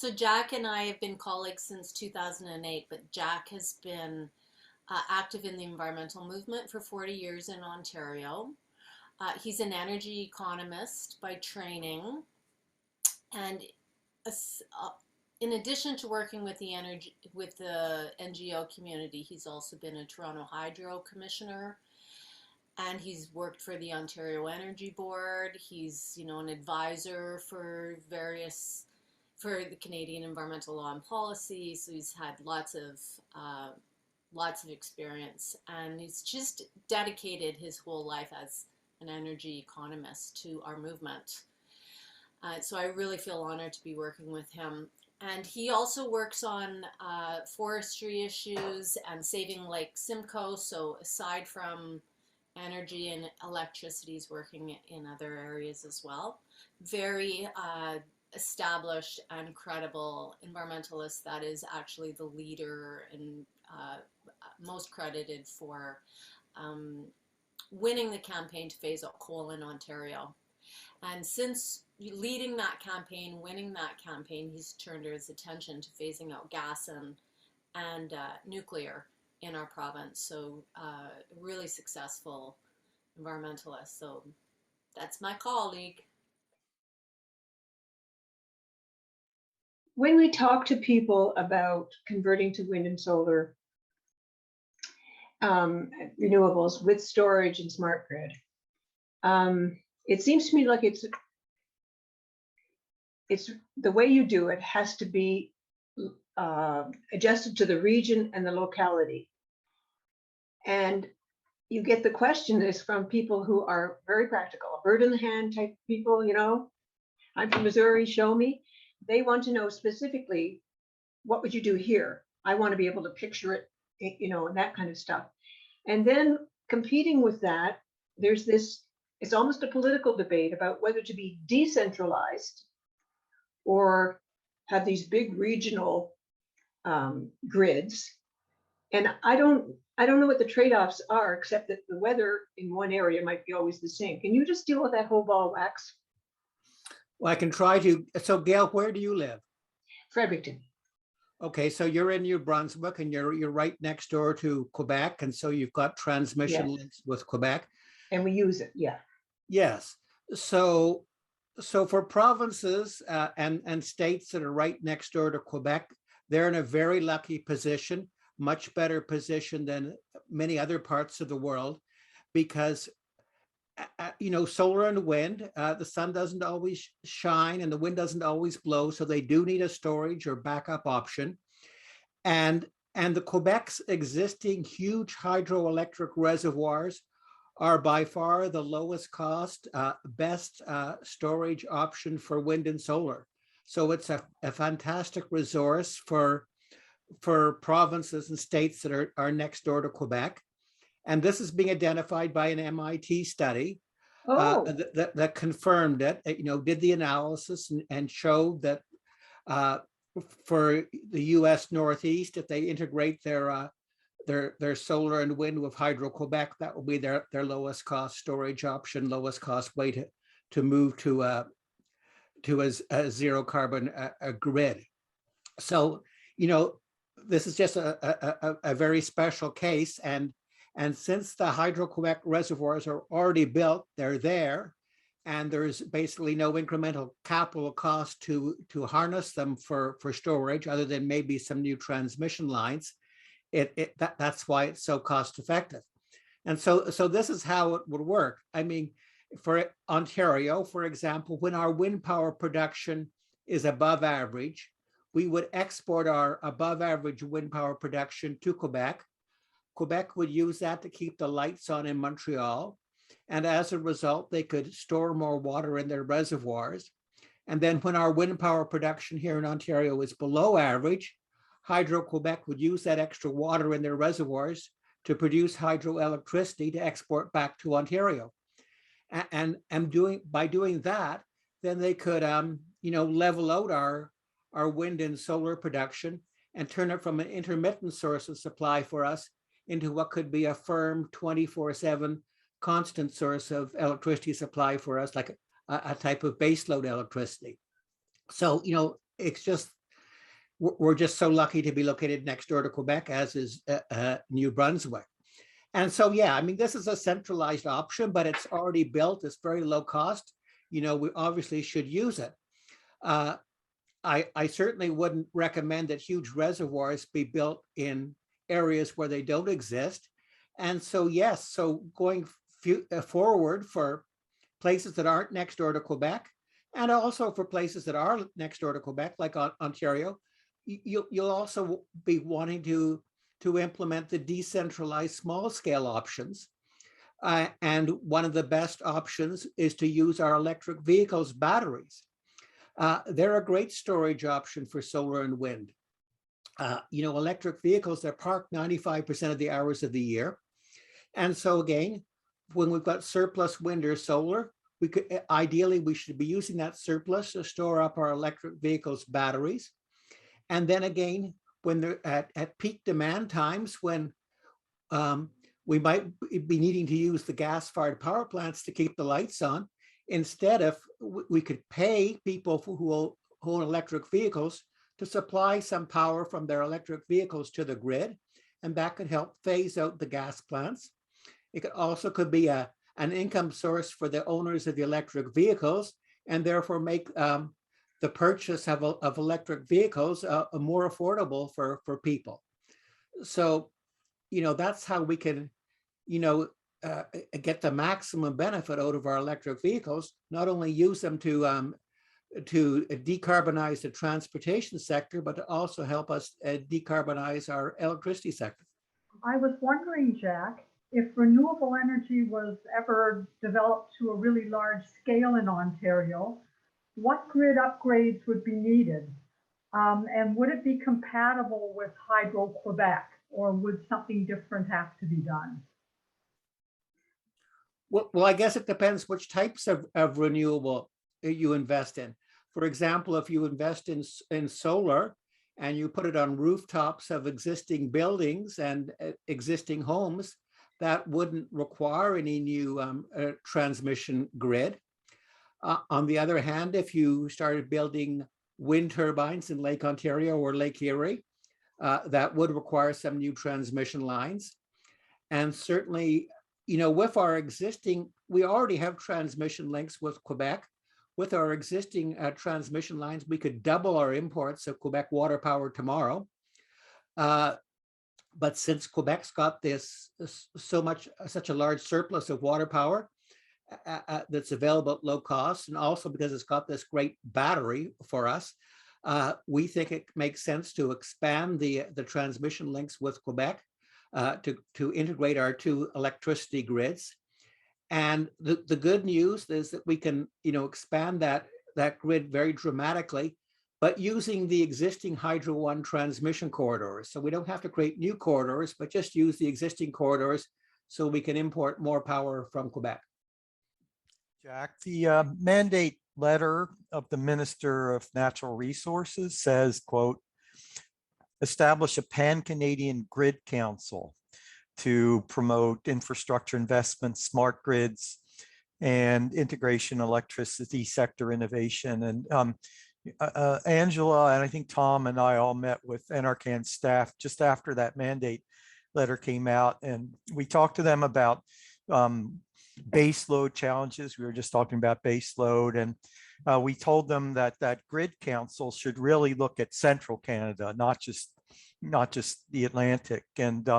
So Jack and I have been colleagues since 2008, but Jack has been active in the environmental movement for 40 years in Ontario. He's an energy economist by training, and uh, in addition to working with the NGO community, he's also been a Toronto Hydro commissioner, and he's worked for the Ontario Energy Board. He's an advisor for the Canadian environmental law and policy. So he's had lots of experience, and he's just dedicated his whole life as an energy economist to our movement. So I really feel honored to be working with him. And he also works on forestry issues and saving Lake Simcoe. So aside from energy and electricity, he's working in other areas as well. Very established and credible environmentalist that is actually the leader and most credited for um, winning the campaign to phase out coal in Ontario. And since leading that campaign, winning that campaign, he's turned his attention to phasing out gas and nuclear in our province. So really successful environmentalist. So that's my colleague. When we talk to people about converting to wind and solar renewables with storage and smart grid, it seems to me like it's the way you do it has to be adjusted to the region and the locality. And you get the question is from people who are very practical, a bird in the hand type people, I'm from Missouri, show me. They want to know specifically, what would you do here? I want to be able to picture it, and that kind of stuff. And then competing with that, there's this, it's almost a political debate about whether to be decentralized or have these big regional grids. And I don't know what the trade-offs are, except that the weather in one area might be always the same. Can you just deal with that whole ball of wax? Well, I can try to. So Gail, where do you live? Fredericton. Okay, so you're in New Brunswick and you're right next door to Quebec. And so you've got transmission links with Quebec. And we use it, yeah. Yes. So for provinces and states that are right next door to Quebec, they're in a very lucky position, much better position than many other parts of the world, because solar and wind, the sun doesn't always shine and the wind doesn't always blow, so they do need a storage or backup option. And the Quebec's existing huge hydroelectric reservoirs are by far the lowest cost, best storage option for wind and solar. So it's a fantastic resource for provinces and states that are next door to Quebec. And this is being identified by an MIT study that confirmed it, did the analysis and showed that for the US Northeast, if they integrate their solar and wind with Hydro-Quebec, that will be their lowest cost storage option, lowest cost way to move to a zero carbon grid. So, this is just a very special case. And since the Hydro-Quebec reservoirs are already built, they're there, and there's basically no incremental capital cost to harness them for storage, other than maybe some new transmission lines. That's why it's so cost effective. And so this is how it would work. I mean, for Ontario, for example, when our wind power production is above average, we would export our above average wind power production to Quebec. Quebec would use that to keep the lights on in Montreal. And as a result, they could store more water in their reservoirs. And then when our wind power production here in Ontario is below average, Hydro-Quebec would use that extra water in their reservoirs to produce hydroelectricity to export back to Ontario. And by doing that, then they could level out our wind and solar production and turn it from an intermittent source of supply for us into what could be a firm 24/7 constant source of electricity supply for us, like a type of baseload electricity. So, it's just we're just so lucky to be located next door to Quebec, as is New Brunswick. And so, yeah, I mean, this is a centralized option, but it's already built. It's very low cost. You know, we obviously should use it. I certainly wouldn't recommend that huge reservoirs be built in areas where they don't exist. And so, yes, so going forward for places that aren't next door to Quebec, and also for places that are next door to Quebec, like Ontario, you'll also be wanting to implement the decentralized small scale options. And one of the best options is to use our electric vehicles batteries. They're a great storage option for solar and wind. You know, electric vehicles, they're parked 95% of the hours of the year. And so again, when we've got surplus wind or solar, we could ideally, we should be using that surplus to store up our electric vehicles batteries. And then again, when they're at peak demand times, when we might be needing to use the gas-fired power plants to keep the lights on, instead of we could pay people who own electric vehicles to supply some power from their electric vehicles to the grid, and that could help phase out the gas plants. It could be an income source for the owners of the electric vehicles, and therefore make the purchase of electric vehicles more affordable for people. So, you know, that's how we can, you know, get the maximum benefit out of our electric vehicles, not only use them to decarbonize the transportation sector, but to also help us decarbonize our electricity sector. I was wondering, Jack, if renewable energy was ever developed to a really large scale in Ontario, what grid upgrades would be needed? And would it be compatible with Hydro-Quebec, or would something different have to be done? Well, I guess it depends which types of renewable you invest in. For example, if you invest in solar and you put it on rooftops of existing buildings and existing homes, that wouldn't require any new transmission grid. On the other hand, if you started building wind turbines in Lake Ontario or Lake Erie, that would require some new transmission lines. And certainly, you know, with our existing, we already have transmission links with Quebec. With our existing transmission lines, we could double our imports of Quebec water power tomorrow. But since Quebec's got such a large surplus of water power that's available at low cost, and also because it's got this great battery for us, we think it makes sense to expand the transmission links with Quebec to integrate our two electricity grids. And the good news is that we can, you know, expand that grid very dramatically, but using the existing Hydro One transmission corridors. So we don't have to create new corridors, but just use the existing corridors so we can import more power from Quebec. Jack, the mandate letter of the Minister of Natural Resources says, quote, establish a pan-Canadian grid council to promote infrastructure investments, smart grids, and integration electricity sector innovation. And Angela, and I think Tom and I all met with NRCan staff just after that mandate letter came out, and we talked to them about base load challenges. We were just talking about base load, and we told them that grid council should really look at central Canada, not just the Atlantic. And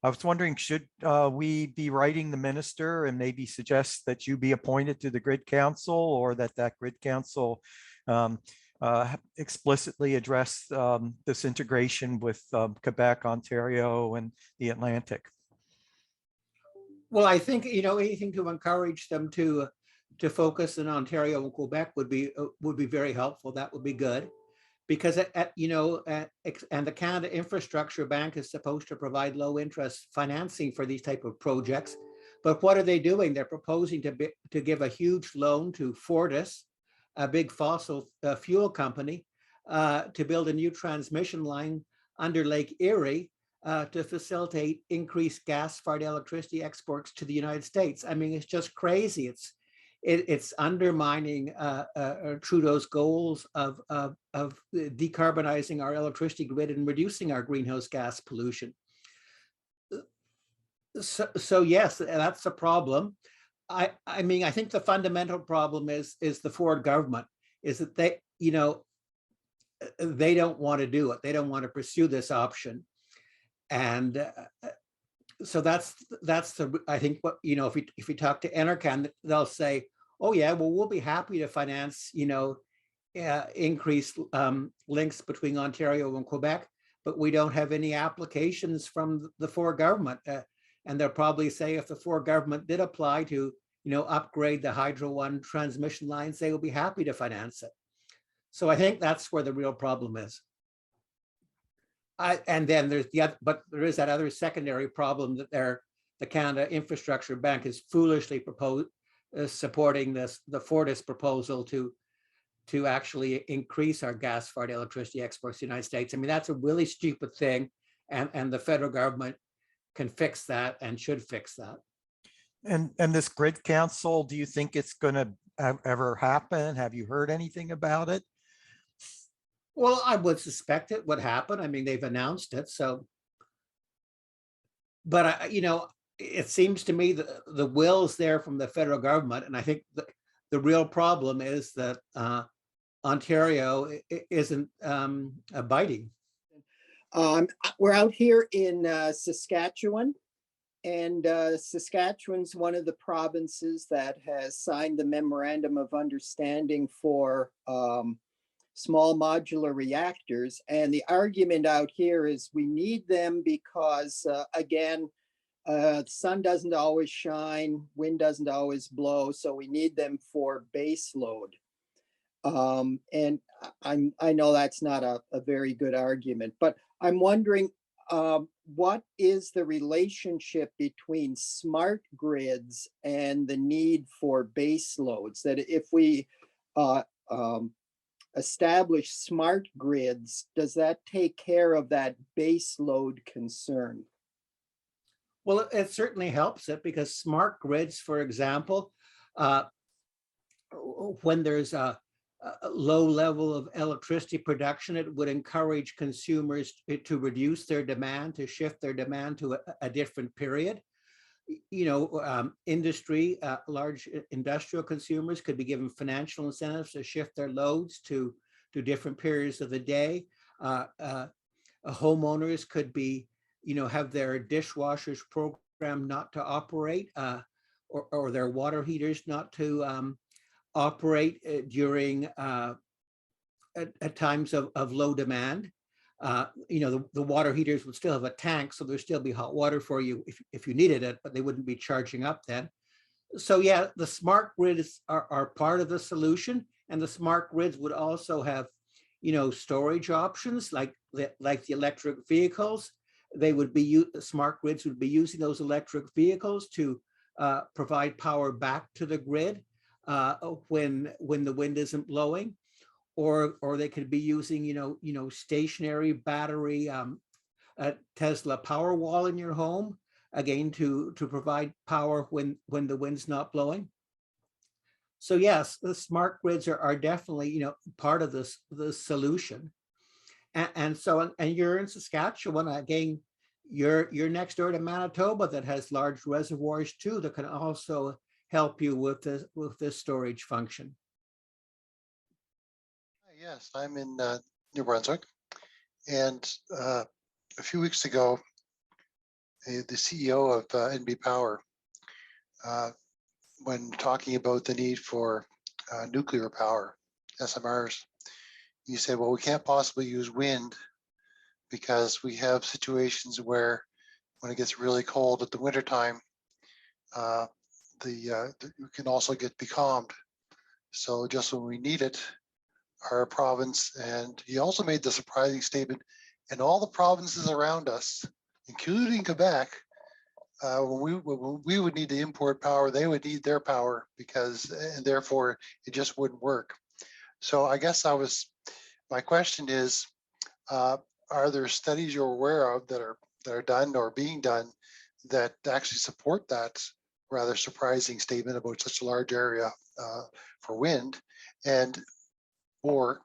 I was wondering, should we be writing the minister and maybe suggest that you be appointed to the grid council, or that grid council explicitly address this integration with Quebec, Ontario, and the Atlantic? Well, I think, you know, anything to encourage them to focus in Ontario and Quebec would be very helpful. That would be good, because and the Canada Infrastructure Bank is supposed to provide low interest financing for these type of projects. But what are they doing? They're proposing to give a huge loan to Fortis, a big fossil fuel company, to build a new transmission line under Lake Erie to facilitate increased gas-fired electricity exports to the United States. I mean, it's just crazy. it's undermining Trudeau's goals of decarbonizing our electricity grid and reducing our greenhouse gas pollution. So yes, that's a problem. I mean, I think the fundamental problem is the Ford government, is that they, you know, they don't want to do it. They don't want to pursue this option. And so that's the, I think, what, you know, if we talk to Enercan, they'll say, oh yeah, well, we'll be happy to finance, you know, increased links between Ontario and Quebec, but we don't have any applications from the Ford government. And they'll probably say, if the Ford government did apply to, you know, upgrade the Hydro One transmission lines, they will be happy to finance it. So I think that's where the real problem is. And then there's the other, but there is that other secondary problem that the Canada Infrastructure Bank is foolishly supporting the Fordist proposal to actually increase our gas-fired electricity exports to the United States. I mean, that's a really stupid thing, and the federal government can fix that and should fix that. And this grid council, do you think it's going to ever happen? Have you heard anything about it? Well, I would suspect it would happen. I mean, they've announced it, so. But you know, it seems to me that the will's there from the federal government, and I think the real problem is that Ontario isn't abiding. We're out here in Saskatchewan, and Saskatchewan's one of the provinces that has signed the Memorandum of Understanding for small modular reactors. And the argument out here is we need them because, again, sun doesn't always shine, wind doesn't always blow, so we need them for base load. And I know that's not a very good argument, but I'm wondering, what is the relationship between smart grids and the need for base loads? That if we establish smart grids, does that take care of that base load concern? Well, it certainly helps it, because smart grids, for example, when there's a low level of electricity production, it would encourage consumers to reduce their demand, to shift their demand to a different period. You know, industry, large industrial consumers could be given financial incentives to shift their loads to different periods of the day. Homeowners could be, you know, have their dishwashers programmed not to operate, or their water heaters not to operate during at times of low demand. You know, the water heaters would still have a tank, so there'd still be hot water for you if you needed it, but they wouldn't be charging up then. So yeah, the smart grids are part of the solution, and the smart grids would also have, you know, storage options like the electric vehicles. They would be, smart grids would be using those electric vehicles to provide power back to the grid when the wind isn't blowing. Or they could be using, you know, stationary battery, a Tesla power wall in your home, again, to provide power when the wind's not blowing. So yes, the smart grids are definitely, you know, part of the solution. And you're in Saskatchewan, again, you're next door to Manitoba, that has large reservoirs too, that can also help you with this storage function. Yes, I'm in New Brunswick, and a few weeks ago, the CEO of NB Power, when talking about the need for nuclear power, SMRs, he said, well, we can't possibly use wind because we have situations where when it gets really cold at the wintertime, you can also get becalmed. So just when we need it, our province, and he also made the surprising statement, in all the provinces around us, including Quebec, when we would need to import power, they would need their power, because, and therefore it just wouldn't work. So I guess my question is, are there studies you're aware of that are done or being done that actually support that rather surprising statement about such a large area for wind, or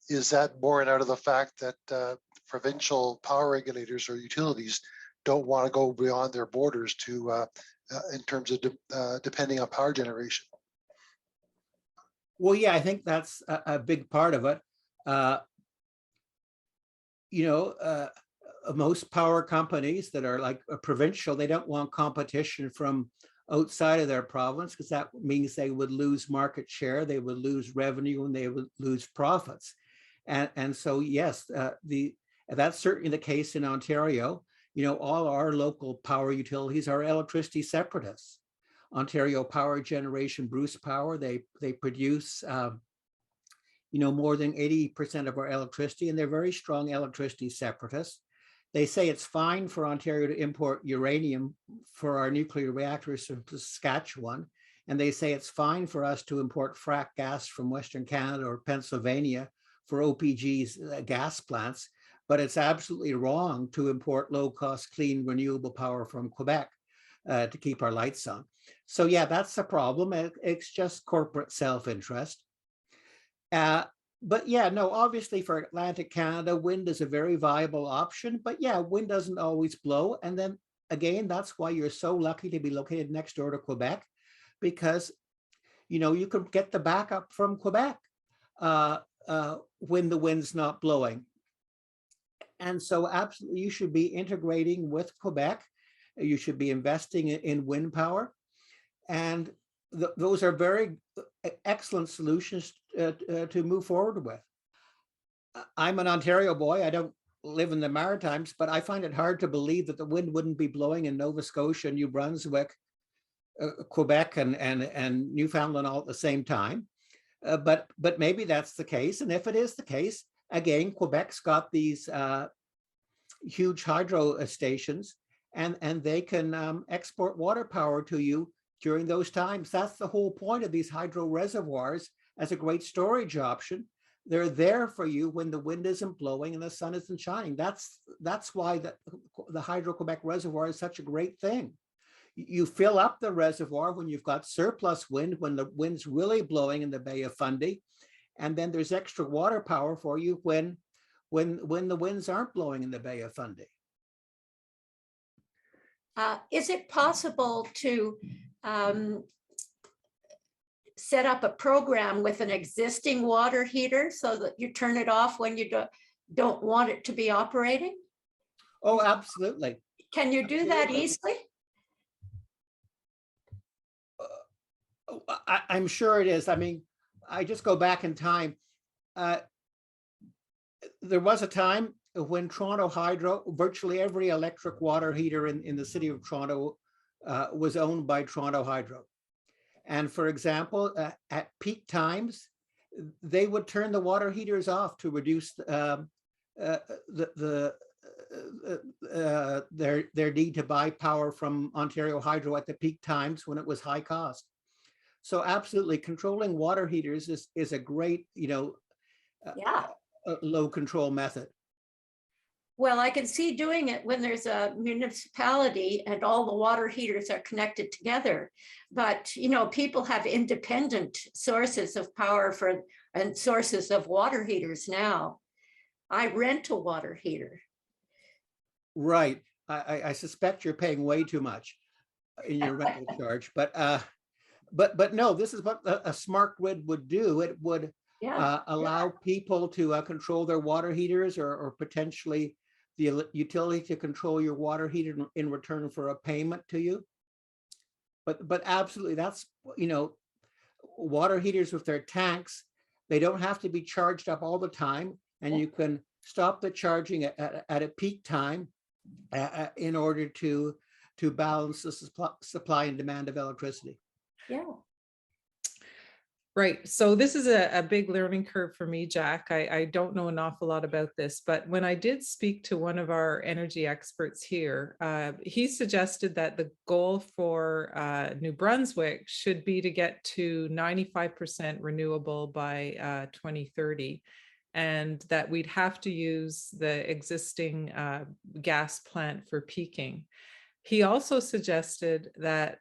is that born out of the fact that provincial power regulators or utilities don't want to go beyond their borders to in terms of depending on power generation? Well, yeah, I think that's a big part of it. Most power companies that are like provincial, they don't want competition from outside of their province, because that means they would lose market share, they would lose revenue, and they would lose profits. And so, yes, that's certainly the case in Ontario. All our local power utilities are electricity separatists. Ontario Power Generation, Bruce Power, they produce more than 80% of our electricity, and they're very strong electricity separatists. They say it's fine for Ontario to import uranium for our nuclear reactors from Saskatchewan, and they say it's fine for us to import frack gas from Western Canada or Pennsylvania for OPG's gas plants, but it's absolutely wrong to import low-cost, clean, renewable power from Quebec to keep our lights on. So yeah, that's the problem. It's just corporate self-interest. But yeah, no, obviously for Atlantic Canada, wind is a very viable option. But yeah, wind doesn't always blow. And then again, that's why you're so lucky to be located next door to Quebec, because you can get the backup from Quebec when the wind's not blowing. And so absolutely, you should be integrating with Quebec. You should be investing in wind power. And those are very excellent solutions to move forward with. I'm an Ontario boy. I don't live in the Maritimes, but I find it hard to believe that the wind wouldn't be blowing in Nova Scotia, New Brunswick, Quebec, and Newfoundland all at the same time. But maybe that's the case. And if it is the case, again, Quebec's got these huge hydro stations, and they can export water power to you during those times. That's the whole point of these hydro reservoirs as a great storage option. They're there for you when the wind isn't blowing and the sun isn't shining. That's why the Hydro-Quebec reservoir is such a great thing. You fill up the reservoir when you've got surplus wind, when the wind's really blowing in the Bay of Fundy, and then there's extra water power for you when the winds aren't blowing in the Bay of Fundy. Is it possible to set up a program with an existing water heater so that you turn it off when you don't want it to be operating? Oh, absolutely. Can you do that easily? I'm sure it is. I mean, I just go back in time. There was a time when Toronto Hydro, virtually every electric water heater in the city of Toronto was owned by Toronto Hydro. And for example, at peak times, they would turn the water heaters off to reduce their need to buy power from Ontario Hydro at the peak times when it was high cost. So absolutely, controlling water heaters is a great, low control method. Well, I can see doing it when there's a municipality and all the water heaters are connected together. But, people have independent sources of power and sources of water heaters now. I rent a water heater. Right. I suspect you're paying way too much in your rental charge, but no, this is what a smart grid would do. It would allow people to control their water heaters, or potentially the utility to control your water heater in return for a payment to you. But absolutely, that's, water heaters with their tanks, they don't have to be charged up all the time, and you can stop the charging at a peak time in order to balance the supply and demand of electricity. Yeah. Right. So this is a big learning curve for me, Jack. I don't know an awful lot about this, but when I did speak to one of our energy experts here, he suggested that the goal for New Brunswick should be to get to 95% renewable by 2030, and that we'd have to use the existing gas plant for peaking. He also suggested that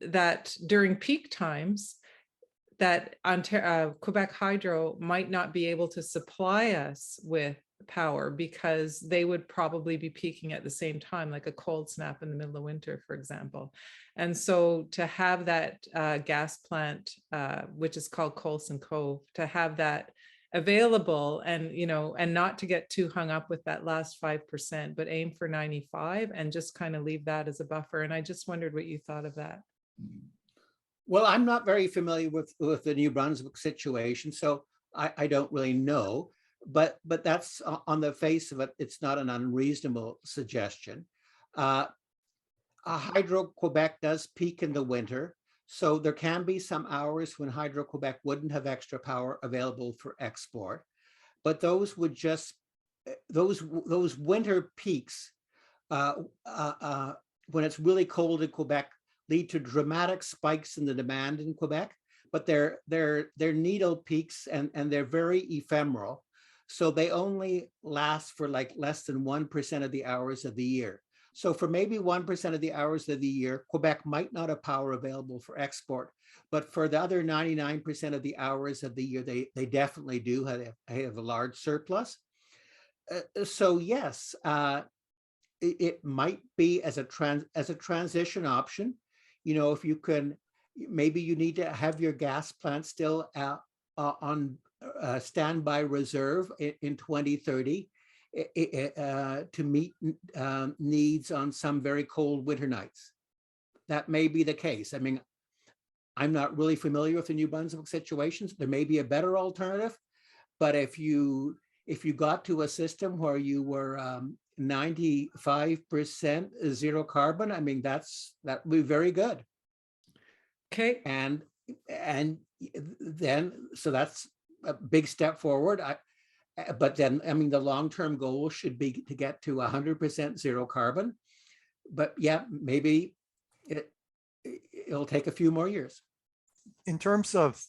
that during peak times, that Quebec Hydro might not be able to supply us with power because they would probably be peaking at the same time, like a cold snap in the middle of winter, for example. And so to have that gas plant, which is called Coulson Cove, to have that available and, you know, and not to get too hung up with that last 5%, but aim for 95 and just kind of leave that as a buffer. And I just wondered what you thought of that. Well, I'm not very familiar with the New Brunswick situation, so I don't really know. But that's on the face of it, it's not an unreasonable suggestion. Hydro-Quebec does peak in the winter, so there can be some hours when Hydro-Quebec wouldn't have extra power available for export. But those would just, those winter peaks, when it's really cold in Quebec, lead to dramatic spikes in the demand in Quebec, but they're needle peaks and they're very ephemeral. So they only last for like less than 1% of the hours of the year. So for maybe 1% of the hours of the year, Quebec might not have power available for export, but for the other 99% of the hours of the year, they definitely do have a large surplus. So yes, it might be as a transition option. You know, if you can, maybe you need to have your gas plant still on standby reserve in 2030 to meet needs on some very cold winter nights. That may be the case. I mean, I'm not really familiar with the New Brunswick situations. There may be a better alternative, but if you got to a system where you were 95% zero carbon, I mean, that would be very good. Okay. And then, so that's a big step forward. But then, I mean, the long-term goal should be to get to 100% zero carbon. But yeah, maybe it'll take a few more years. In terms of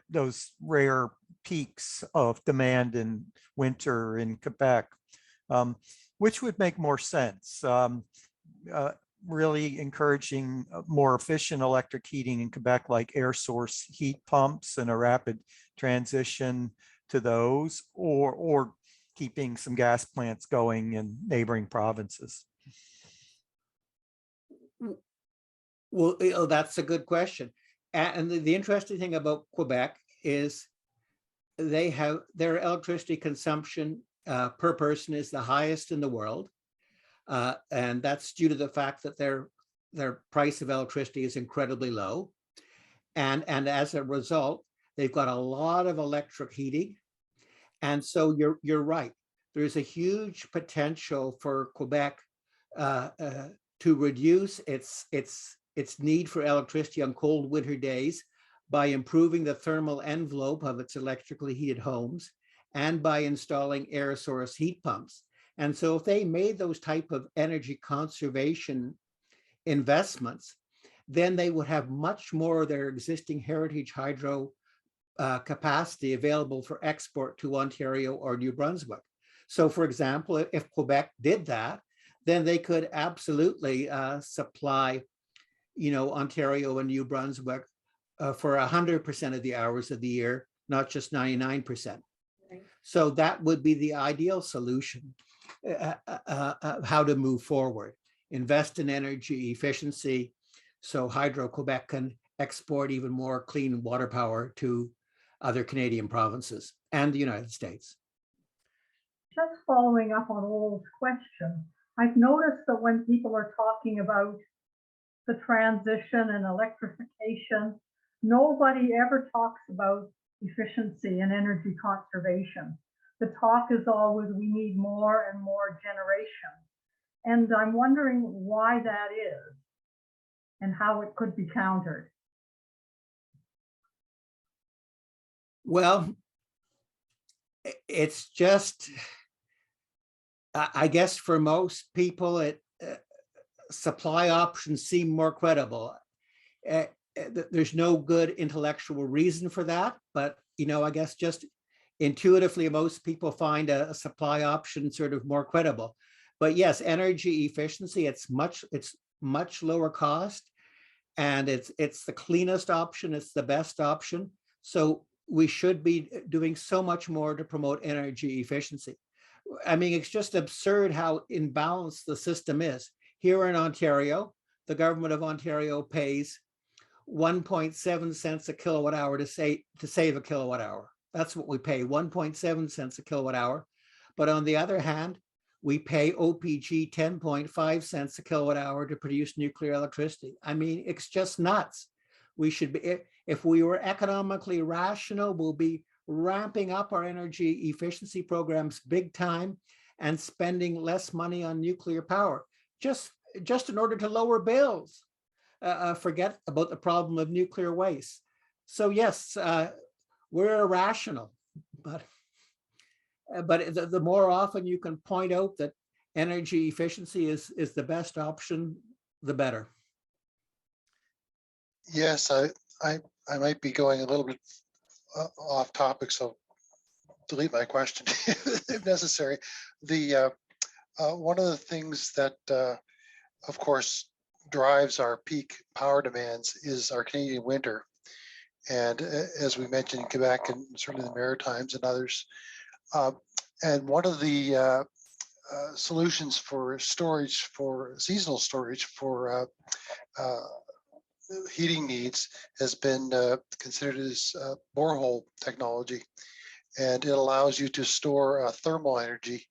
those rare peaks of demand in winter in Quebec, which would make more sense? Really encouraging more efficient electric heating in Quebec, like air source heat pumps and a rapid transition to those, or keeping some gas plants going in neighboring provinces? Well, that's a good question. And the interesting thing about Quebec is their electricity consumption per person is the highest in the world. And that's due to the fact that their price of electricity is incredibly low. And as a result, they've got a lot of electric heating. And so you're right. There's a huge potential for Quebec to reduce its need for electricity on cold winter days by improving the thermal envelope of its electrically heated homes and by installing air source heat pumps. And so if they made those type of energy conservation investments, then they would have much more of their existing heritage hydro capacity available for export to Ontario or New Brunswick. So for example, if Quebec did that, then they could absolutely supply, you know, Ontario and New Brunswick for 100% of the hours of the year, not just 99%. Right. So that would be the ideal solution. How to move forward, invest in energy efficiency so Hydro-Quebec can export even more clean water power to other Canadian provinces and the United States. Just following up on Old's question, I've noticed that when people are talking about the transition and electrification, nobody ever talks about efficiency and energy conservation. The talk is always, we need more and more generation. And I'm wondering why that is and how it could be countered. Well, it's just, I guess for most people, supply options seem more credible. There's no good intellectual reason for that, but you know, I guess just intuitively, most people find a supply option sort of more credible. But yes, energy efficiency, it's much lower cost. and it's the cleanest option, it's the best option. So we should be doing so much more to promote energy efficiency. I mean, it's just absurd how imbalanced the system is. Here in Ontario, the government of Ontario pays 1.7 cents a kilowatt hour to save a kilowatt hour. That's what we pay, 1.7 cents a kilowatt hour. But on the other hand, we pay OPG 10.5 cents a kilowatt hour to produce nuclear electricity. I mean, it's just nuts. We should be, if we were economically rational, we'll be ramping up our energy efficiency programs big time and spending less money on nuclear power, just in order to lower bills. Forget about the problem of nuclear waste. So yes, we're irrational, but the more often you can point out that energy efficiency is the best option, the better. Yes, I might be going a little bit off topic, so delete my question if necessary. The one of the things that, of course, drives our peak power demands is our Canadian winter. And as we mentioned in Quebec and certainly the Maritimes and others, and one of the solutions for storage, for seasonal storage for heating needs has been considered as borehole technology. And it allows you to store thermal energy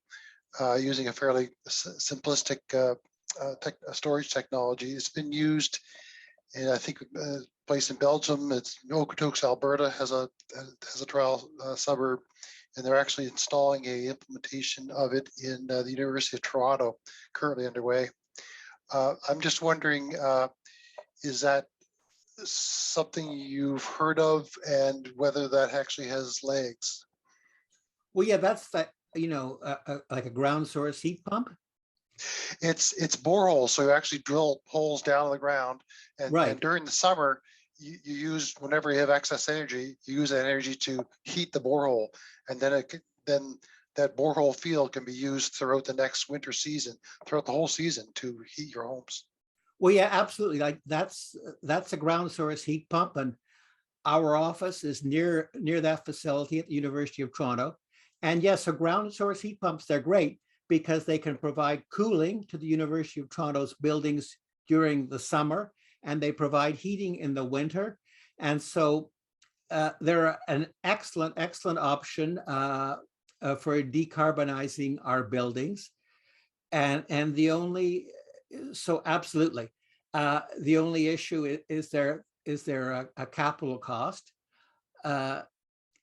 using a fairly simplistic storage technology. It's been used in, I think, a place in Belgium. It's Okotoks, Alberta has a trial suburb, and they're actually installing a implementation of it in the University of Toronto, currently underway. I'm just wondering, is that something you've heard of, and whether that actually has legs? Well, yeah, that's that, like a ground source heat pump. It's borehole, so you actually drill holes down in the ground, and, Right. and during the summer, you use, whenever you have excess energy, you use that energy to heat the borehole, and then that borehole field can be used throughout the next winter season, throughout the whole season, to heat your homes. Well, yeah, absolutely. Like that's a ground source heat pump, and our office is near that facility at the University of Toronto. And yes, so ground source heat pumps, they're great because they can provide cooling to the University of Toronto's buildings during the summer, and they provide heating in the winter. And so they're an excellent option for decarbonizing our buildings. And the only, so absolutely, the only issue is there a capital cost.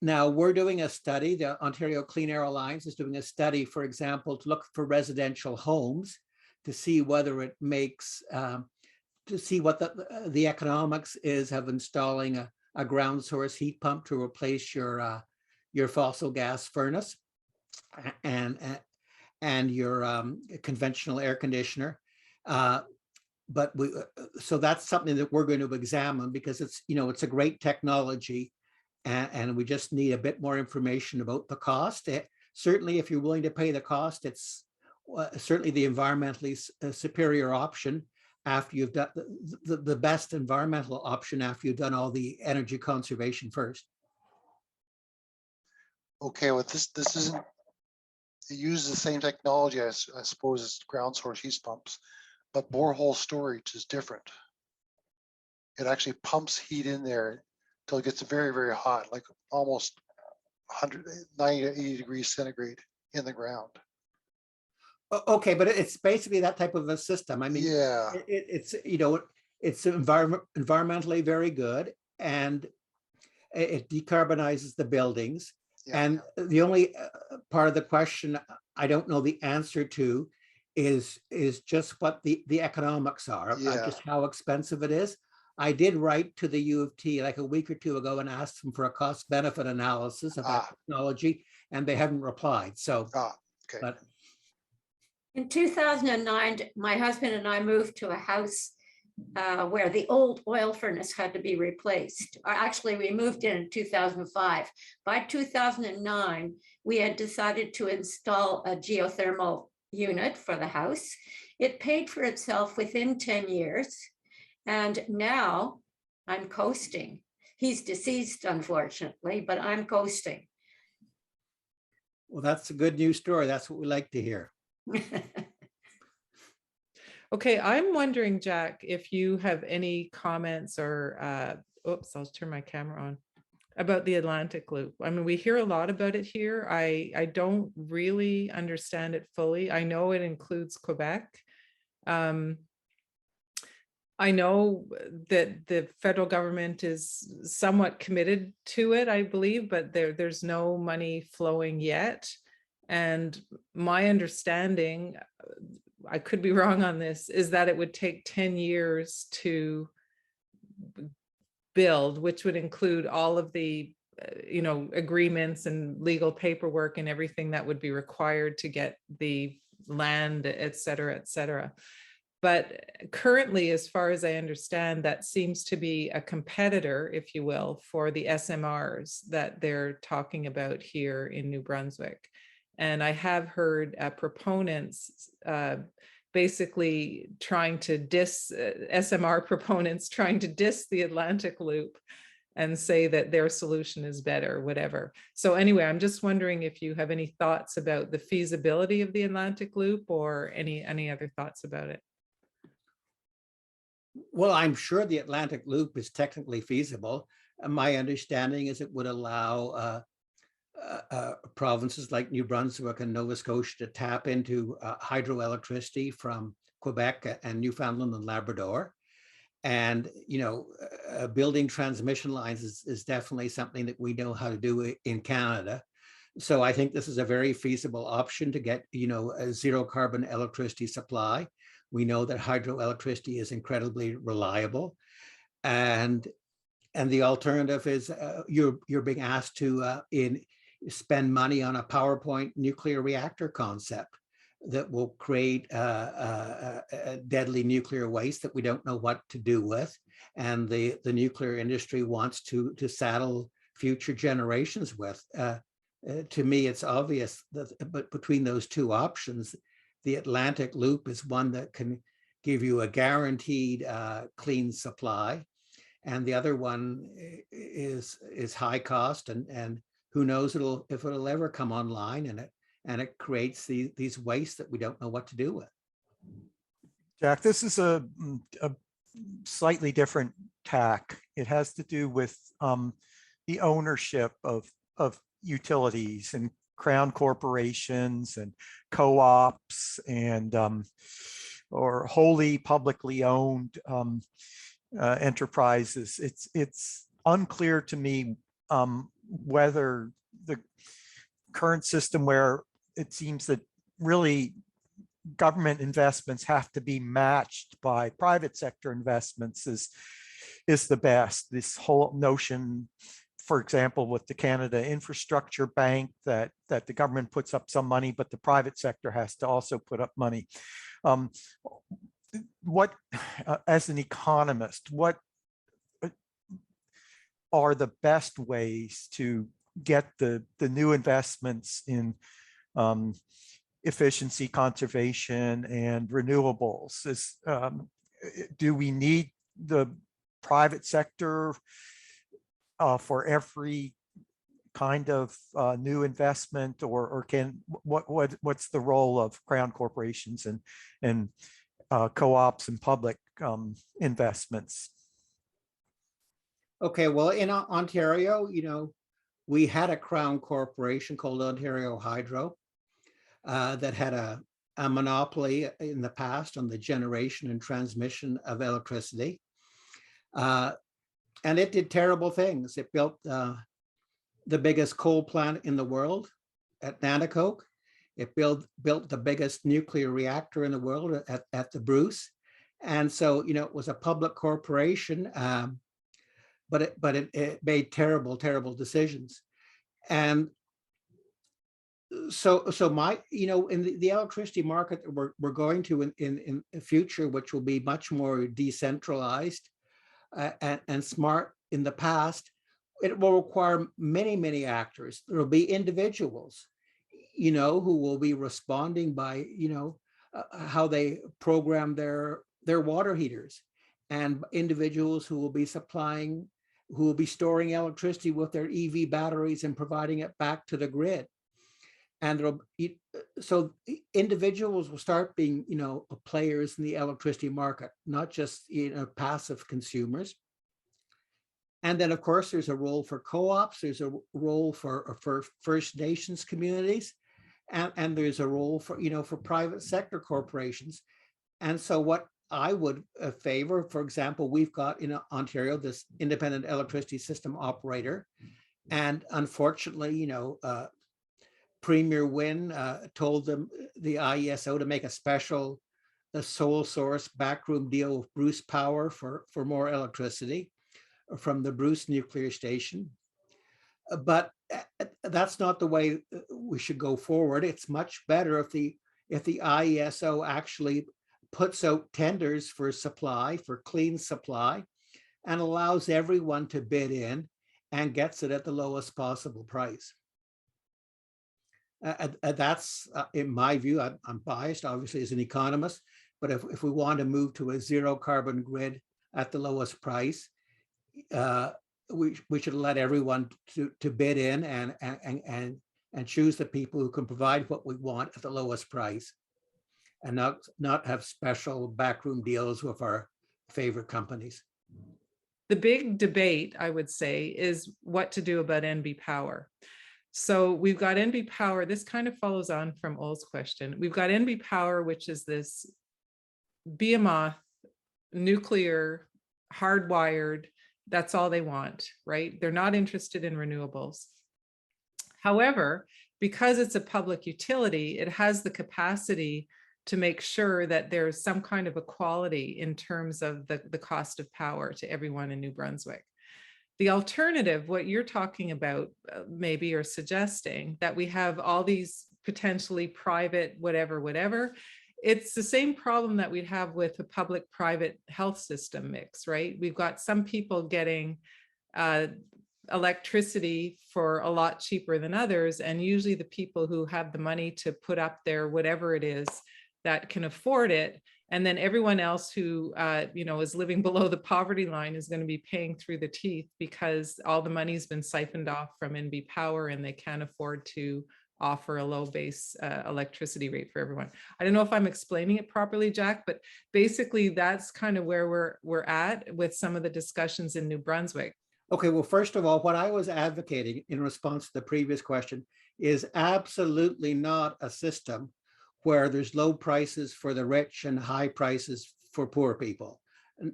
Now we're doing a study, the Ontario Clean Air Alliance is doing a study, for example, to look for residential homes to see whether it makes, to see what the economics is of installing a ground source heat pump to replace your fossil gas furnace and your conventional air conditioner. But so that's something that we're going to examine, because it's a great technology, and we just need a bit more information about the cost. Certainly, if you're willing to pay the cost, it's certainly the environmentally superior option after you've done the best environmental option after you've done all the energy conservation first. Okay, well, this isn't, it uses the same technology, I suppose, as ground source heat pumps, but borehole storage is different. It actually pumps heat in there until it gets very, very hot, like almost 190 to 80 degrees centigrade in the ground. Okay, but it's basically that type of a system. I mean, yeah, it's environmentally very good, and it decarbonizes the buildings. yeah. And the only part of the question I don't know the answer to is just what the economics are, just how expensive it is. I did write to the U of T like a week or two ago and asked them for a cost benefit analysis of that technology, and they haven't replied. So, okay. But in 2009, my husband and I moved to a house where the old oil furnace had to be replaced. Actually, we moved in 2005. By 2009, we had decided to install a geothermal unit for the house. It paid for itself within 10 years. And now I'm coasting. He's deceased, unfortunately, but I'm coasting. Well, that's a good news story. That's what we like to hear. Okay, I'm wondering, Jack, if you have any comments or, oops, I'll turn my camera on, about the Atlantic Loop. I mean, we hear a lot about it here. I don't really understand it fully. I know it includes Quebec. I know that the federal government is somewhat committed to it, I believe, but there's no money flowing yet. And my understanding, I could be wrong on this, is that it would take 10 years to build, which would include all of the agreements and legal paperwork and everything that would be required to get the land, et cetera, et cetera. But currently, as far as I understand, that seems to be a competitor, if you will, for the SMRs that they're talking about here in New Brunswick. And I have heard proponents basically trying to diss SMR proponents trying to diss the Atlantic Loop and say that their solution is better, whatever. So anyway, I'm just wondering if you have any thoughts about the feasibility of the Atlantic Loop or any other thoughts about it. Well, I'm sure the Atlantic Loop is technically feasible. My understanding is it would allow provinces like New Brunswick and Nova Scotia to tap into hydroelectricity from Quebec and Newfoundland and Labrador. And, building transmission lines is definitely something that we know how to do in Canada. So I think this is a very feasible option to get, a zero carbon electricity supply. We know that hydroelectricity is incredibly reliable. And the alternative is you're being asked to spend money on a PowerPoint nuclear reactor concept that will create a deadly nuclear waste that we don't know what to do with. And the nuclear industry wants to saddle future generations with. To me, it's obvious that but between those two options, the Atlantic Loop is one that can give you a guaranteed clean supply. And the other one is high cost, and who knows if it'll ever come online, and it creates these wastes that we don't know what to do with. Jack, this is a slightly different tack. It has to do with the ownership of utilities and crown corporations and co-ops and or wholly publicly owned enterprises. It's unclear to me whether the current system, where it seems that really government investments have to be matched by private sector investments, is the best. This whole notion, for example, with the Canada Infrastructure Bank, that the government puts up some money, but the private sector has to also put up money. As an economist, what are the best ways to get the new investments in efficiency, conservation, and renewables? Do we need the private sector for every kind of new investment, or what's the role of crown corporations and co-ops and public investments? Okay, well, in Ontario, we had a crown corporation called Ontario Hydro that had a monopoly in the past on the generation and transmission of electricity. And it did terrible things. It built the biggest coal plant in the world at Nanticoke. It built the biggest nuclear reactor in the world at the Bruce. And so, it was a public corporation, but it made terrible decisions. And so my, in the electricity market that we're going to in the future, which will be much more decentralized and smart in the past, it will require many actors. There will be individuals, who will be responding by, how they program their water heaters. and individuals who will be supplying, who will be storing electricity with their EV batteries and providing it back to the grid. And so individuals will start being, players in the electricity market, not just, passive consumers. And then, of course, there's a role for co-ops, there's a role for First Nations communities, and there's a role for, for private sector corporations. And so what I would favor, for example, we've got in Ontario this independent electricity system operator. And unfortunately, Premier Wynne told them, the IESO, to make a special sole source backroom deal with Bruce Power for more electricity from the Bruce nuclear station. But that's not the way we should go forward. It's much better if the IESO actually puts out tenders for supply, for clean supply, and allows everyone to bid in and gets it at the lowest possible price. That's, in my view, I'm biased, obviously, as an economist, but if we want to move to a zero carbon grid at the lowest price, we should let everyone to bid in and choose the people who can provide what we want at the lowest price, and not have special backroom deals with our favorite companies. The big debate, I would say, is what to do about NB Power. So we've got NB Power. This kind of follows on from Ol's question. We've got NB Power, which is this behemoth, nuclear, hardwired. That's all they want, right? They're not interested in renewables. However, because it's a public utility, it has the capacity to make sure that there's some kind of equality in terms of the cost of power to everyone in New Brunswick. The alternative, what you're talking about, maybe, or suggesting, that we have all these potentially private whatever, it's the same problem that we'd have with a public-private health system mix, right? We've got some people getting electricity for a lot cheaper than others, and usually the people who have the money to put up their whatever it is that can afford it, and then everyone else who is living below the poverty line is going to be paying through the teeth because all the money's been siphoned off from NB Power and they can't afford to offer a low base electricity rate for everyone. I don't know if I'm explaining it properly, Jack, but basically that's kind of where we're at with some of the discussions in New Brunswick. Okay, well, first of all, what I was advocating in response to the previous question is absolutely not a system where there's low prices for the rich and high prices for poor people.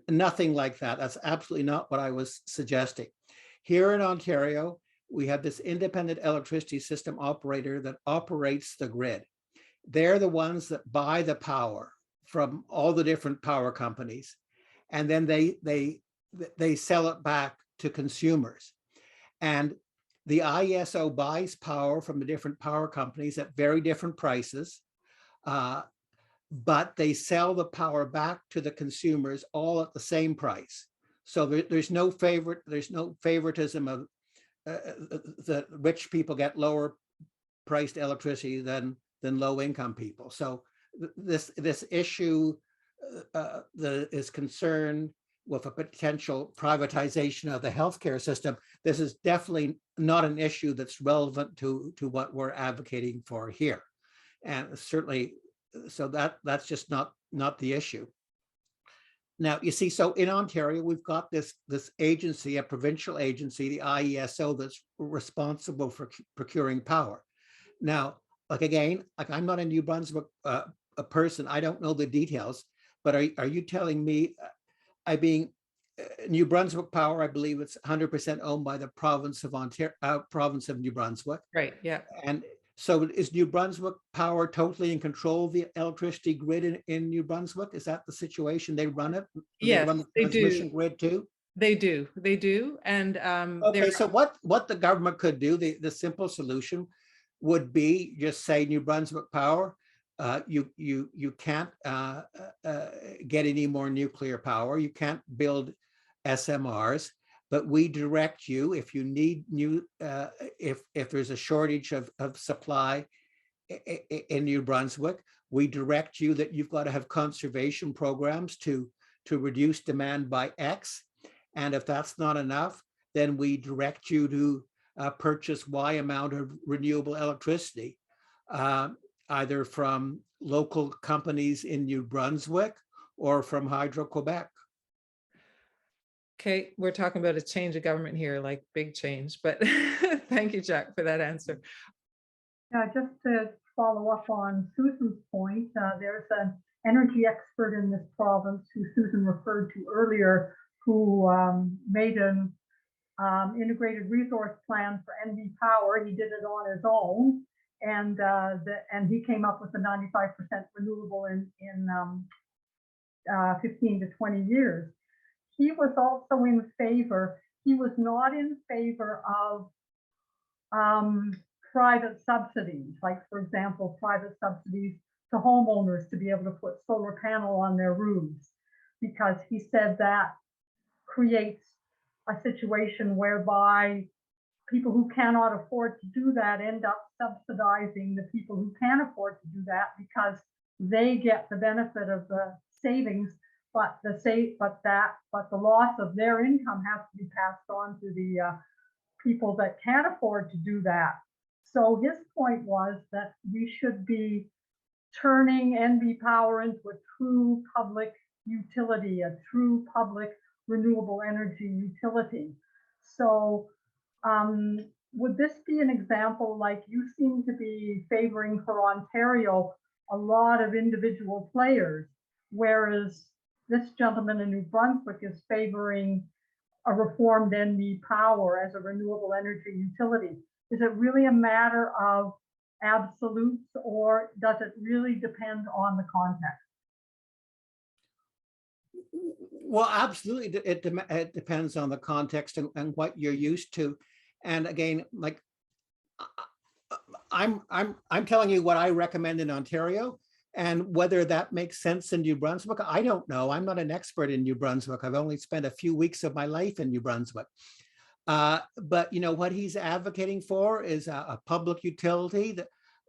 Nothing like that. That's absolutely not what I was suggesting. Here in Ontario, we have this independent electricity system operator that operates the grid. They're the ones that buy the power from all the different power companies, and then they sell it back to consumers. And the IESO buys power from the different power companies at very different prices, but they sell the power back to the consumers all at the same price. So there's no favoritism of the rich people get lower priced electricity than low income people. So this issue that is concerned with a potential privatization of the healthcare system, this is definitely not an issue that's relevant to what we're advocating for here. And certainly, so that's just not the issue. Now, you see, so in Ontario, we've got this agency, a provincial agency, the IESO, that's responsible for procuring power. Now, again, I'm not a New Brunswick a person, I don't know the details, but are you telling me, New Brunswick Power, I believe it's 100% owned by the province of Ontario, province of New Brunswick. Right, yeah. And so is New Brunswick Power totally in control of the electricity grid in New Brunswick? Is that the situation? They run it? Yes, run the they transmission do. grid too? They do. And okay, so what the government could do, the simple solution would be just say, New Brunswick Power, you can't get any more nuclear power. You can't build SMRs, but we direct you, if you need new, if there's a shortage of supply in New Brunswick, we direct you that you've got to have conservation programs to to reduce demand by X. And if that's not enough, then we direct you to purchase Y amount of renewable electricity, either from local companies in New Brunswick or from Hydro-Quebec. Okay, we're talking about a change of government here, like big change, but thank you, Jack, for that answer. Just to follow up on Susan's point, there's an energy expert in this province who Susan referred to earlier, who made an integrated resource plan for NV Power. He did it on his own, and he came up with a 95% renewable in 15 to 20 years. He was also in favor. He was not in favor of private subsidies, like, for example, private subsidies to homeowners to be able to put solar panel on their roofs, because he said that creates a situation whereby people who cannot afford to do that end up subsidizing the people who can afford to do that, because they get the benefit of the savings, but the loss of their income has to be passed on to the people that can't afford to do that. So his point was that we should be turning NV Power into a true public utility, a true public renewable energy utility. So would this be an example, like you seem to be favoring for Ontario a lot of individual players, whereas this gentleman in New Brunswick is favoring a reformed NV Power as a renewable energy utility? Is it really a matter of absolutes, or does it really depend on the context? Well, absolutely, it depends on the context and what you're used to. And again, like I'm telling you what I recommend in Ontario, and whether that makes sense in New Brunswick, I don't know. I'm not an expert in New Brunswick. I've only spent a few weeks of my life in New Brunswick. But you know what he's advocating for is a public utility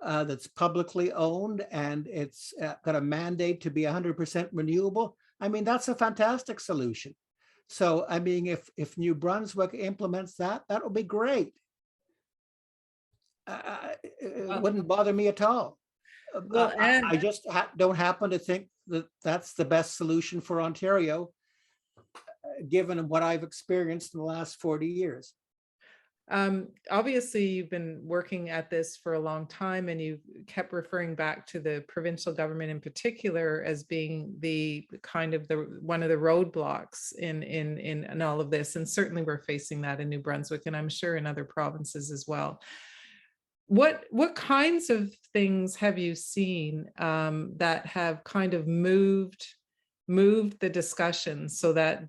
that's publicly owned, and it's got a mandate to be 100% renewable. I mean, that's a fantastic solution. So, I mean, if New Brunswick implements that, that will be great. It wouldn't bother me at all. Well, and I just don't happen to think that that's the best solution for Ontario, given what I've experienced in the last 40 years. Obviously, you've been working at this for a long time, and you've kept referring back to the provincial government in particular as being the kind of one of the roadblocks in all of this. And certainly we're facing that in New Brunswick, and I'm sure in other provinces as well. What kinds of things have you seen that have kind of moved the discussion so that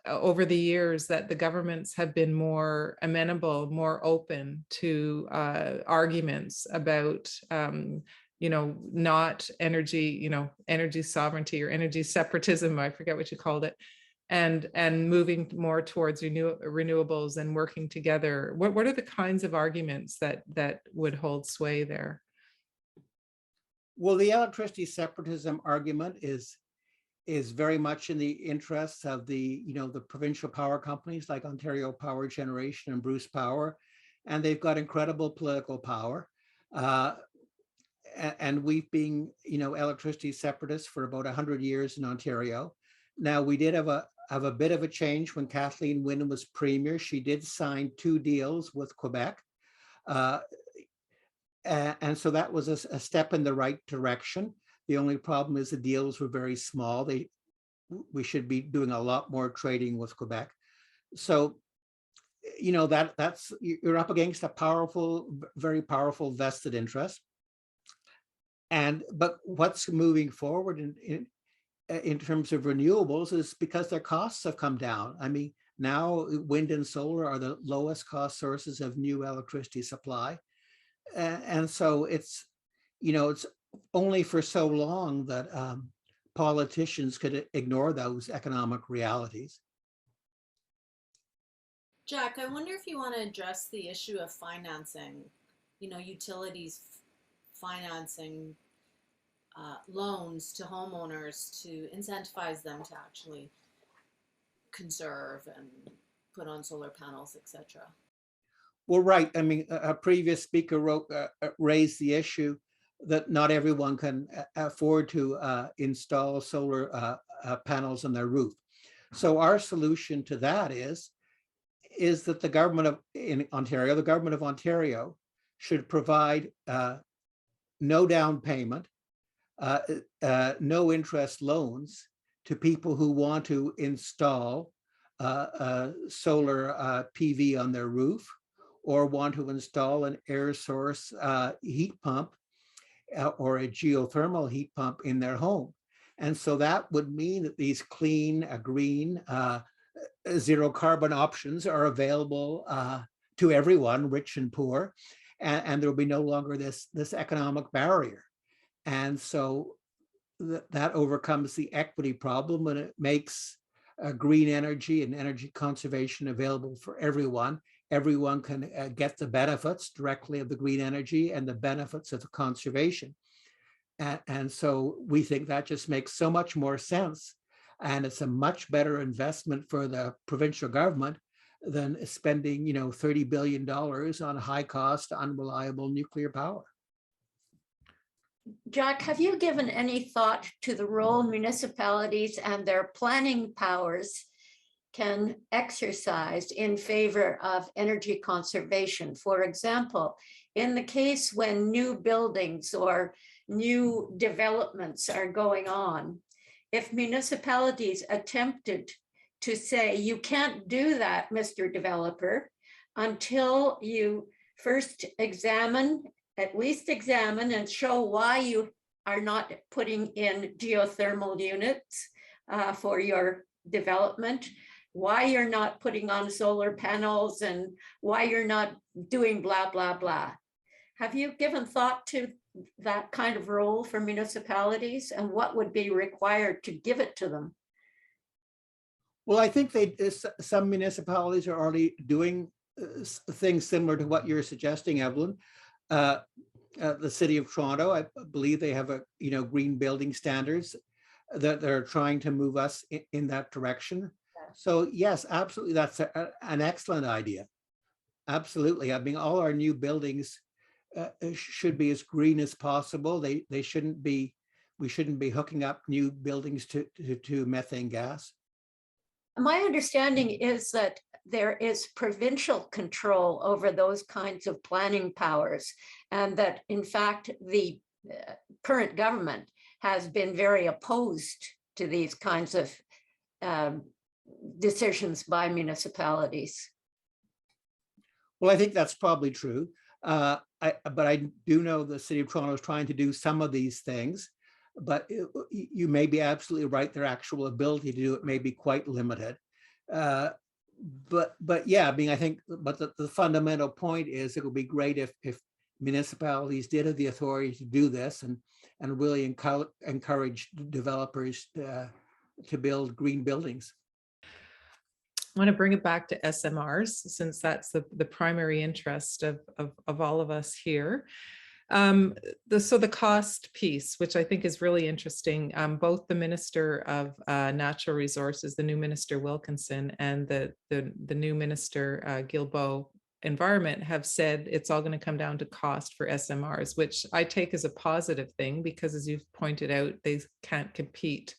over the years that the governments have been more amenable, more open to arguments about not energy, energy sovereignty or energy separatism, I forget what you called it, and moving more towards renewables and working together? What are the kinds of arguments that would hold sway there? Well, the electricity separatism argument is very much in the interests of the provincial power companies like Ontario Power Generation and Bruce Power, and they've got incredible political power. And we've been, electricity separatists for about 100 years in Ontario. Now, we did have a bit of a change when Kathleen Wynne was premier. She did sign 2 deals with Quebec. And so that was a step in the right direction. The only problem is the deals were very small. We should be doing a lot more trading with Quebec. So, that's you're up against a very powerful vested interest. But what's moving forward in terms of renewables is because their costs have come down. I mean, now wind and solar are the lowest cost sources of new electricity supply. And so it's only for so long that politicians could ignore those economic realities. Jack, I wonder if you want to address the issue of financing, utilities financing loans to homeowners to incentivize them to actually conserve and put on solar panels, etc. Well, right. I mean, a previous speaker raised the issue that not everyone can afford to install solar panels on their roof. So our solution to that is that the government of Ontario should provide no down payment, no interest loans to people who want to install solar PV on their roof, or want to install an air source heat pump or a geothermal heat pump in their home. And so that would mean that these clean, green, zero carbon options are available to everyone, rich and poor, and there will be no longer this economic barrier. And so that overcomes the equity problem, and it makes green energy and energy conservation available for everyone. Everyone can get the benefits directly of the green energy and the benefits of the conservation. And so we think that just makes so much more sense. And it's a much better investment for the provincial government than spending, $30 billion on high cost, unreliable nuclear power. Jack, have you given any thought to the role municipalities and their planning powers can exercise in favor of energy conservation? For example, in the case when new buildings or new developments are going on, if municipalities attempted to say, you can't do that, Mr. Developer, until you first at least examine and show why you are not putting in geothermal units for your development, why you're not putting on solar panels, and why you're not doing blah, blah, blah. Have you given thought to that kind of role for municipalities, and what would be required to give it to them? Well, I think some municipalities are already doing things similar to what you're suggesting, Evelyn. The City of Toronto, I believe they have green building standards that they're trying to move us in that direction. So yes, absolutely, that's an excellent idea. Absolutely. I mean, all our new buildings should be as green as possible. We shouldn't be hooking up new buildings to methane gas. My understanding is that there is provincial control over those kinds of planning powers, and that in fact the current government has been very opposed to these kinds of decisions by municipalities. Well, I think that's probably true. But I do know the City of Toronto is trying to do some of these things, but you may be absolutely right. Their actual ability to do it may be quite limited. But yeah, I mean, I think, but the fundamental point is it would be great if municipalities did have the authority to do this and really encourage developers to build green buildings. I want to bring it back to SMRs, since that's the primary interest of all of us here. So the cost piece, which I think is really interesting, both the Minister of Natural Resources, the new Minister Wilkinson, and the new Minister Guilbeault Environment have said it's all going to come down to cost for SMRs, which I take as a positive thing, because as you've pointed out, they can't compete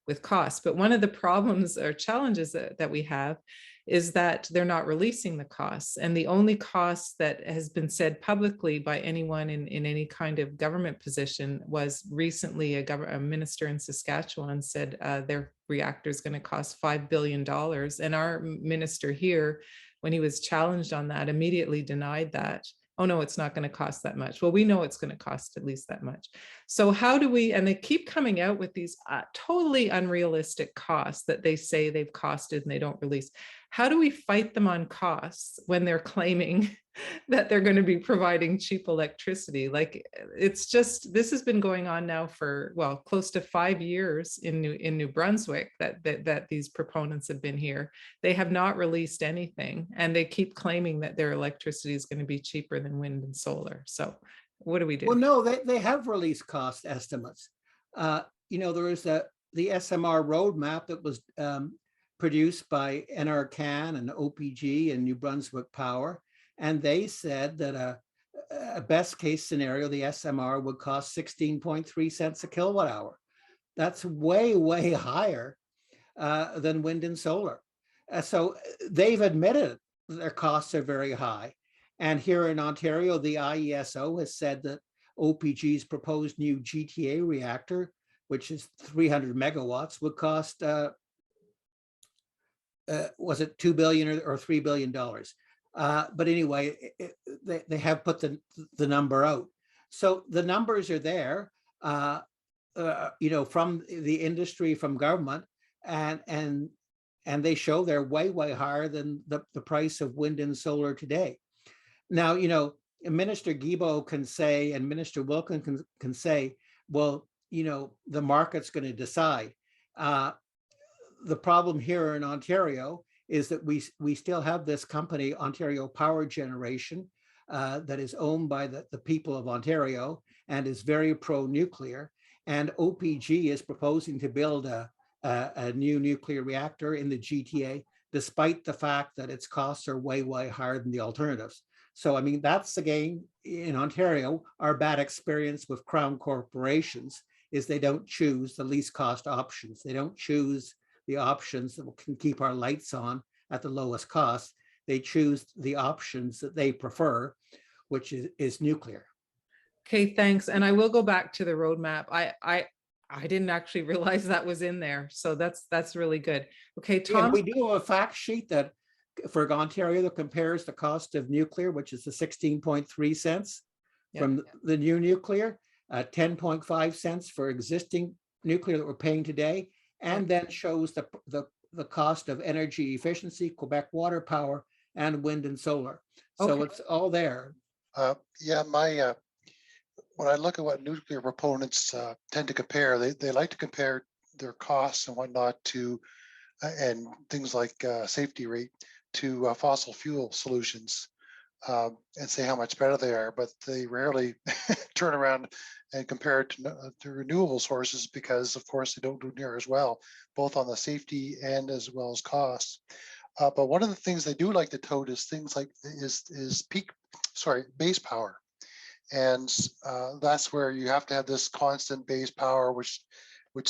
with cost. But one of the problems or challenges that we have is that they're not releasing the costs. And the only cost that has been said publicly by anyone in any kind of government position was recently a minister in Saskatchewan said their reactor is going to cost $5 billion. And our minister here, when he was challenged on that, immediately denied that. Oh no, it's not going to cost that much. Well, we know it's going to cost at least that much. So how do we, and they keep coming out with these totally unrealistic costs that they say they've costed and they don't release. How do we fight them on costs when they're claiming that they're going to be providing cheap electricity? Like, it's just, this has been going on now for, well, close to 5 years in New Brunswick that these proponents have been here. They have not released anything, and they keep claiming that their electricity is going to be cheaper than wind and solar. So what do we do? Well, no, they have released cost estimates. There is the SMR roadmap that was produced by NRCan and OPG and New Brunswick Power. And they said that a best case scenario, the SMR would cost 16.3 cents a kilowatt hour. That's way, way higher than wind and solar. So they've admitted their costs are very high. And here in Ontario, the IESO has said that OPG's proposed new GTA reactor, which is 300 megawatts, would cost, was it $2 billion or $3 billion? But anyway, they have put the number out. So the numbers are there, from the industry, from government, and they show they're way, way higher than the price of wind and solar today. Now, Minister Guilbeault can say, and Minister Wilkin can say, well, the market's going to decide. The problem here in Ontario is that we still have this company, Ontario Power Generation, that is owned by the people of Ontario and is very pro-nuclear. And OPG is proposing to build a new nuclear reactor in the GTA, despite the fact that its costs are way, way higher than the alternatives. So, I mean, that's again, in Ontario, our bad experience with Crown corporations is they don't choose the least cost options. They don't choose the options that can keep our lights on at the lowest cost. They choose the options that they prefer, which is nuclear. Okay, thanks. And I will go back to the roadmap. I didn't actually realize that was in there. So that's really good. Okay, Tom. And we do have a fact sheet that for Ontario that compares the cost of nuclear, which is the 16.3 cents from the new nuclear, 10.5 cents for existing nuclear that we're paying today, and then shows the cost of energy efficiency, Quebec water power, and wind and solar. So it's all there. When I look at what nuclear proponents tend to compare, they like to compare their costs and whatnot to, and things like safety rate to fossil fuel solutions, and say how much better they are, but they rarely turn around and compare it to renewable sources because, of course, they don't do near as well, both on the safety and as well as costs. But one of the things they do like to tout is things like base power. And that's where you have to have this constant base power, which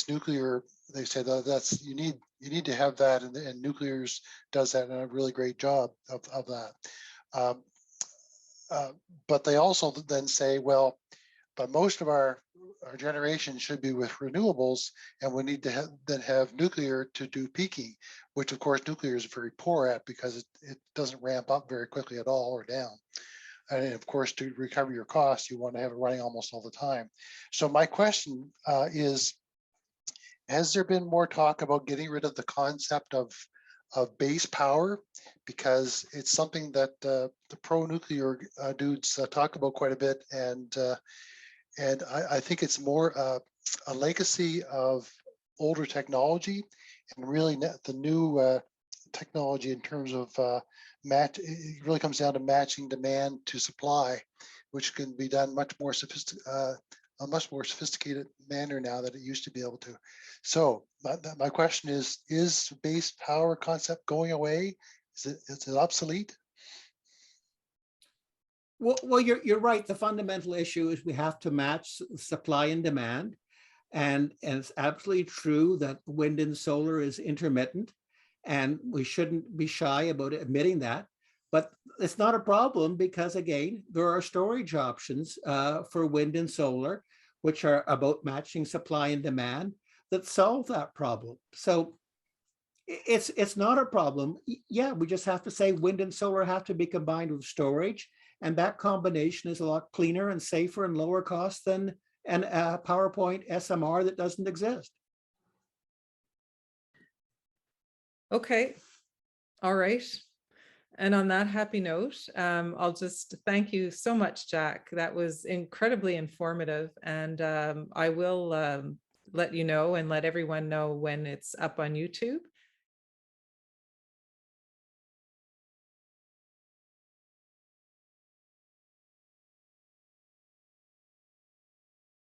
nuclear, they say that's you need to have that, and nuclear does that in a really great job of that. But they also then say, well, but most of our generation should be with renewables, and we need to then have nuclear to do peaking, which of course nuclear is very poor at because it doesn't ramp up very quickly at all or down. And of course, to recover your costs, you want to have it running almost all the time. So my question is, has there been more talk about getting rid of the concept of base power? Because it's something that the pro-nuclear dudes talk about quite a bit. And I think it's more a legacy of older technology, and really the new technology in terms of it really comes down to matching demand to supply, which can be done much more a much more sophisticated manner now than it used to be able to. So my question is base power concept going away? Is it obsolete? Well, you're right. The fundamental issue is we have to match supply and demand. And it's absolutely true that wind and solar is intermittent, and we shouldn't be shy about admitting that. But it's not a problem because, again, there are storage options for wind and solar, which are about matching supply and demand, that solve that problem. So it's not a problem. Yeah, we just have to say wind and solar have to be combined with storage, and that combination is a lot cleaner and safer and lower cost than a PowerPoint SMR that doesn't exist. Okay. All right. And on that happy note, I'll just thank you so much, Jack. That was incredibly informative. And I will let you know and let everyone know when it's up on YouTube.